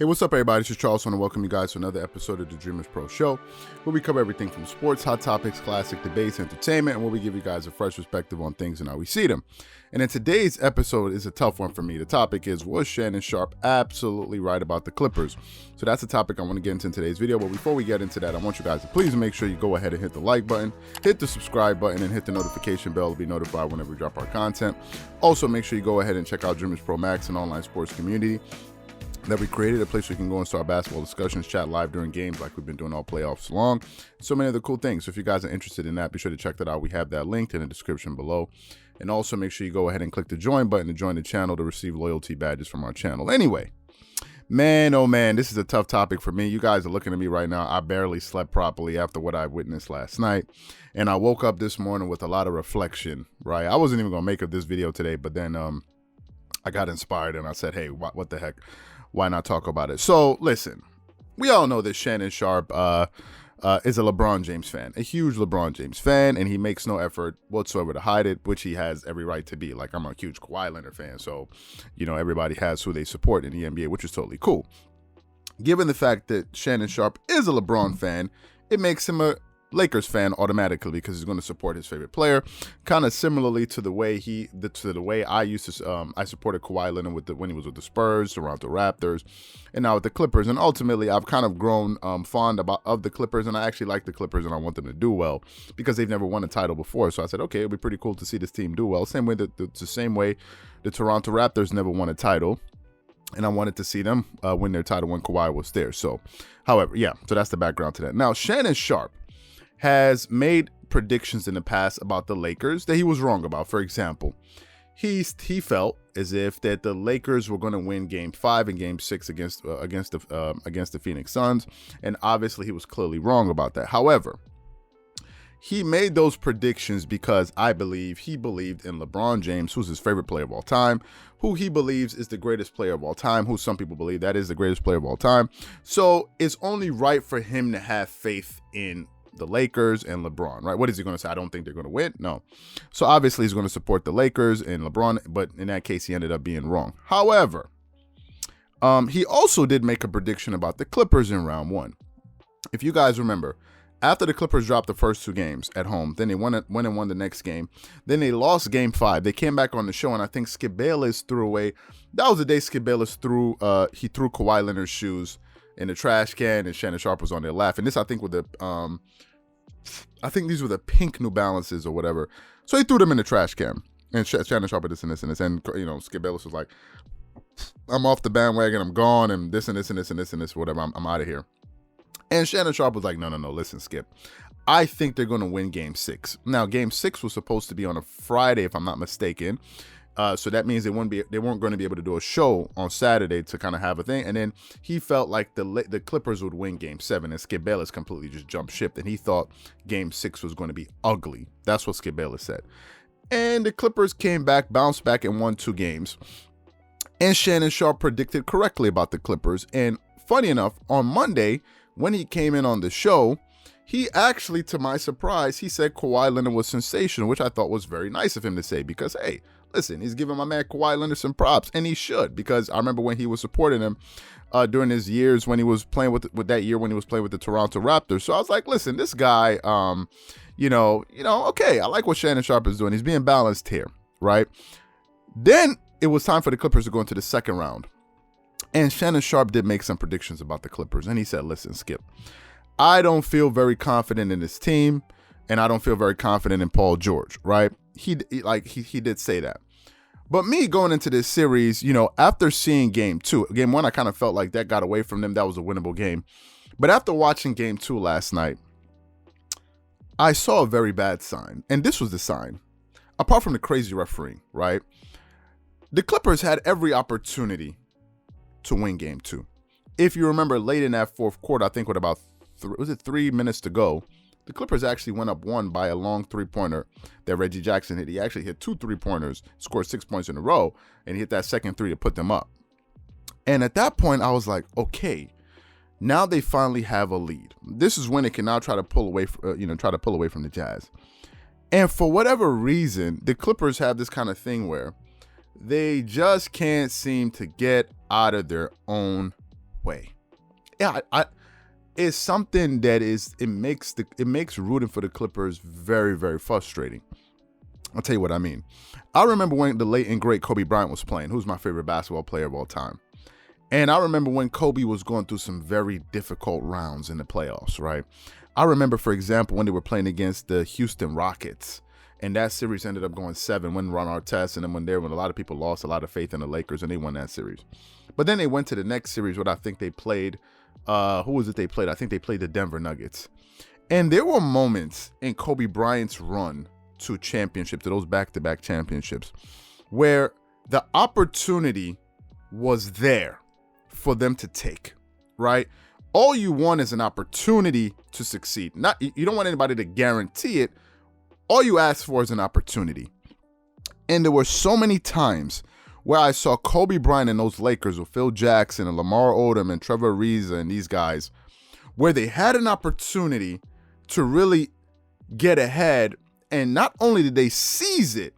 Hey, what's up, everybody? This is Charles. I want to welcome you guys to another episode of the Dreamerspro Show, where we cover everything from sports, hot topics, classic debates, entertainment, and where we give you guys a fresh perspective on things and how we see them. And in today's episode is a tough one for me. The topic is, was Shannon Sharpe absolutely right about the Clippers? So that's the topic I want to get into in today's video. But before we get into that, I want you guys to please make sure you go ahead and hit the like button, hit the subscribe button, and hit the notification bell to be notified whenever we drop our content. Also, make sure you go ahead and check out Dreamerspro Max, an online sports community that we created, a place where you can go and start basketball discussions, chat live during games like we've been doing all playoffs long. So many other cool things. So if you guys are interested in that, be sure to check that out. We have that linked in the description below. And also make sure you go ahead and click the join button to join the channel to receive loyalty badges from our channel. Anyway, man, oh man, this is a tough topic for me. You guys are looking at me right now. I barely slept properly after what I witnessed last night. And I woke up this morning with a lot of reflection, right? I wasn't even going to make up this video today, but then I got inspired and I said, hey, what the heck? Why not talk about it? So listen, we all know that Shannon Sharpe is a LeBron James fan, a huge LeBron James fan, and he makes no effort whatsoever to hide it, which he has every right to be. Like, I'm a huge Kawhi Leonard fan, so, you know, everybody has who they support in the NBA, which is totally cool. Given the fact that Shannon Sharpe is a LeBron fan, it makes him a Lakers fan automatically because he's going to support his favorite player, kind of similarly to the way I used to I supported Kawhi Leonard when he was with the Spurs, Toronto Raptors, and now with the Clippers. And ultimately, I've kind of grown fond of the Clippers, and I actually like the Clippers, and I want them to do well because they've never won a title before. So I said, okay, it'd be pretty cool to see this team do well. Same way the Toronto Raptors never won a title. And I wanted to see them win their title when Kawhi was there. So, however, yeah, so that's the background to that. Now, Shannon Sharpe has made predictions in the past about the Lakers that he was wrong about. For example, he felt as if that the Lakers were going to win Game 5 and Game 6 against the Phoenix Suns, and obviously he was clearly wrong about that. However, he made those predictions because I believe he believed in LeBron James, who's his favorite player of all time, who he believes is the greatest player of all time, who some people believe that is the greatest player of all time. So it's only right for him to have faith in the Lakers and LeBron, right? What is he going to say? I don't think they're going to win. No. So obviously he's going to support the Lakers and LeBron, but in that case, he ended up being wrong. However, he also did make a prediction about the Clippers in round one. If you guys remember, after the Clippers dropped the first two games at home, then they went and won the next game. Then they lost Game 5. They came back on the show, and I think Skip Bayless threw away. That was the day Skip Bayless threw Kawhi Leonard's shoes in the trash can, and Shannon Sharpe was on there laughing. This, I think, with the I think these were the pink New Balances or whatever. So he threw them in the trash can, and Shannon Sharpe did this and this and this, and you know, Skip Bayless was like, "I'm off the bandwagon. I'm gone, and this and this and this and this and this, whatever. I'm out of here." And Shannon Sharpe was like, "No, listen, Skip. I think they're going to win Game 6. Now, Game 6 was supposed to be on a Friday, if I'm not mistaken. So that means they weren't going to be able to do a show on Saturday to kind of have a thing. And then he felt like the Clippers would win Game 7, and Skip Bayless completely just jumped ship, and he thought Game 6 was going to be ugly. That's what Skip Bayless said. And the Clippers came back, bounced back, and won 2 games. And Shannon Sharpe predicted correctly about the Clippers. And funny enough, on Monday, when he came in on the show, he actually, to my surprise, he said Kawhi Leonard was sensational, which I thought was very nice of him to say because, hey, listen, he's giving my man Kawhi Leonard some props, and he should, because I remember when he was supporting him during his years when he was playing with that year when he was playing with the Toronto Raptors. So I was like, listen, this guy, okay, I like what Shannon Sharpe is doing. He's being balanced here, right? Then it was time for the Clippers to go into the second round, and Shannon Sharpe did make some predictions about the Clippers, and he said, listen, Skip, I don't feel very confident in this team, and I don't feel very confident in Paul George, right? He did say that. But me going into this series, you know, after seeing Game 2, Game 1, I kind of felt like that got away from them. That was a winnable game. But after watching Game 2 last night, I saw a very bad sign. And this was the sign. Apart from the crazy refereeing, right? The Clippers had every opportunity to win Game 2. If you remember, late in that fourth quarter, I think with about 3 minutes to go, the Clippers actually went up 1 by a long three-pointer that Reggie Jackson hit. He actually hit 2 3-pointers, scored 6 points in a row, and he hit that second 3 to put them up. And at that point, I was like, okay, now they finally have a lead. This is when they can now try to pull away from the Jazz. And for whatever reason, the Clippers have this kind of thing where they just can't seem to get out of their own way. Yeah, it's something that it makes rooting for the Clippers very, very frustrating. I'll tell you what I mean. I remember when the late and great Kobe Bryant was playing, who's my favorite basketball player of all time. And I remember when Kobe was going through some very difficult rounds in the playoffs, right? I remember, for example, when they were playing against the Houston Rockets, and that series ended up going 7, when Ron Artest, and then when a lot of people lost a lot of faith in the Lakers, and they won that series. But then they went to the next series, what I think they played. Who was it they played? I think they played the Denver Nuggets. And there were moments in Kobe Bryant's run to championship, to those back-to-back championships, where the opportunity was there for them to take, right? All you want is an opportunity to succeed. You don't want anybody to guarantee it. All you ask for is an opportunity. And there were so many times where I saw Kobe Bryant and those Lakers with Phil Jackson and Lamar Odom and Trevor Ariza and these guys, where they had an opportunity to really get ahead. And not only did they seize it,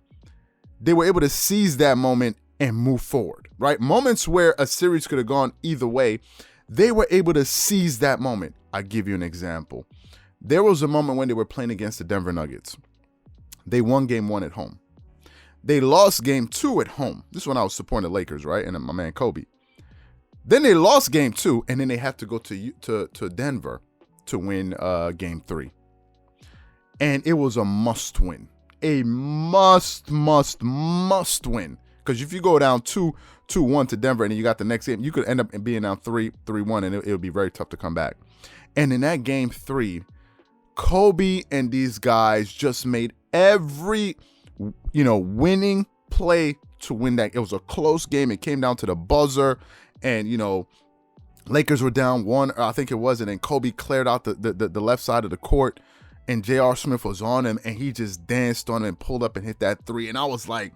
they were able to seize that moment and move forward, right? Moments where a series could have gone either way, they were able to seize that moment. I'll give you an example. There was a moment when they were playing against the Denver Nuggets. They won game 1 at home. They lost game 2 at home. This is when I was supporting the Lakers, right? And my man Kobe. Then they lost game 2, and then they have to go to Denver to win game 3. And it was a must win. A must win. Because if you go down 2-1 to Denver and then you got the next game, you could end up being down 3-1, and it would be very tough to come back. And in that game 3, Kobe and these guys just made every winning play to win that. It was a close game. It came down to the buzzer, and Lakers were down 1, I think it was, and then Kobe cleared out the left side of the court, and J.R. Smith was on him, and he just danced on him and pulled up and hit that 3. And I was like,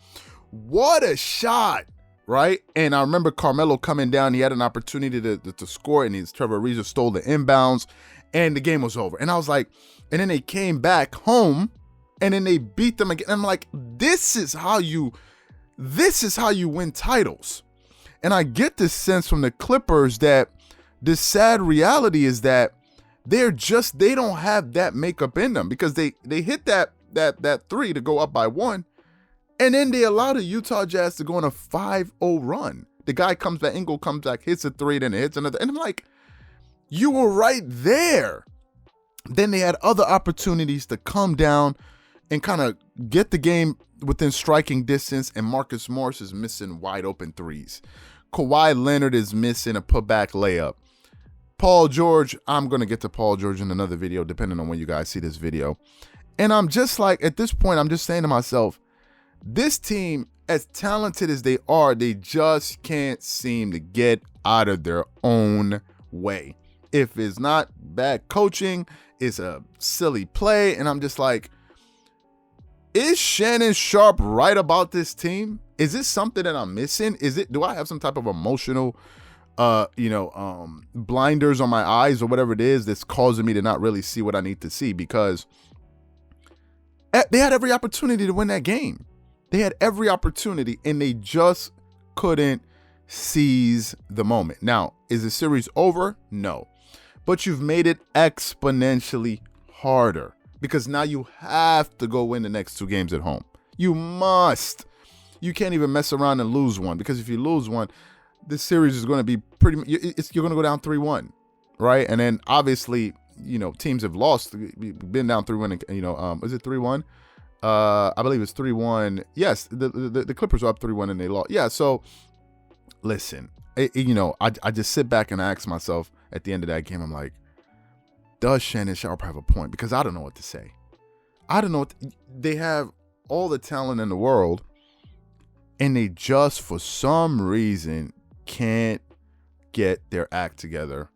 what a shot, right? And I remember Carmelo coming down. He had an opportunity to score, and Trevor Ariza stole the inbounds, and the game was over. And I was like, and then they came back home, and then they beat them again. I'm like, this is how you win titles. And I get this sense from the Clippers that the sad reality is that they don't have that makeup in them, because they hit that 3 to go up by 1, and then they allow the Utah Jazz to go on a 5-0 run. The guy comes back, Ingle comes back, hits a 3, then it hits another, and I'm like, you were right there. Then they had other opportunities to come down and kind of get the game within striking distance, and Marcus Morris is missing wide open 3s. Kawhi Leonard is missing a putback layup. Paul George, I'm going to get to Paul George in another video, depending on when you guys see this video. And I'm just like, at this point, I'm just saying to myself, this team, as talented as they are, they just can't seem to get out of their own way. If it's not bad coaching, it's a silly play. And I'm just like, is Shannon Sharpe right about this team? Is this something that I'm missing? Do I have some type of emotional blinders on my eyes or whatever it is that's causing me to not really see what I need to see? Because they had every opportunity to win that game. They had every opportunity, and they just couldn't seize the moment. Now, is the series over? No. But you've made it exponentially harder, because now you have to go win the next 2 games at home. You must. You can't even mess around and lose one, because if you lose one, this series is going to be you're going to go down 3-1, right? And then obviously, teams have lost, been down 3-1, is it 3-1? I believe it's 3-1. Yes, the Clippers are up 3-1 and they lost. Yeah, so listen, I just sit back and I ask myself at the end of that game, I'm like, does Shannon Sharpe have a point? Because I don't know what to say. I don't know. They have all the talent in the world, and they just, for some reason, can't get their act together.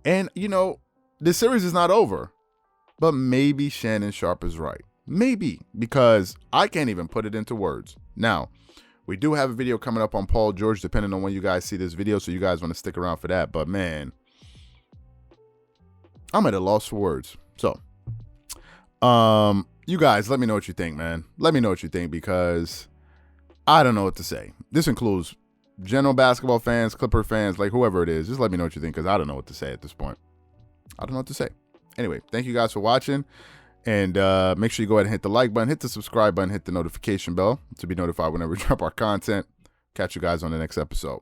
And, the series is not over, but maybe Shannon Sharpe is right. Maybe, because I can't even put it into words. Now, we do have a video coming up on Paul George, depending on when you guys see this video, so you guys want to stick around for that. But, man, I'm at a loss for words. So, you guys, let me know what you think, man. Let me know what you think, because I don't know what to say. This includes general basketball fans, Clipper fans, like whoever it is, just let me know what you think, because I don't know what to say at this point. I don't know what to say. Anyway, thank you guys for watching. And make sure you go ahead and hit the like button, hit the subscribe button, hit the notification bell to be notified whenever we drop our content. Catch you guys on the next episode.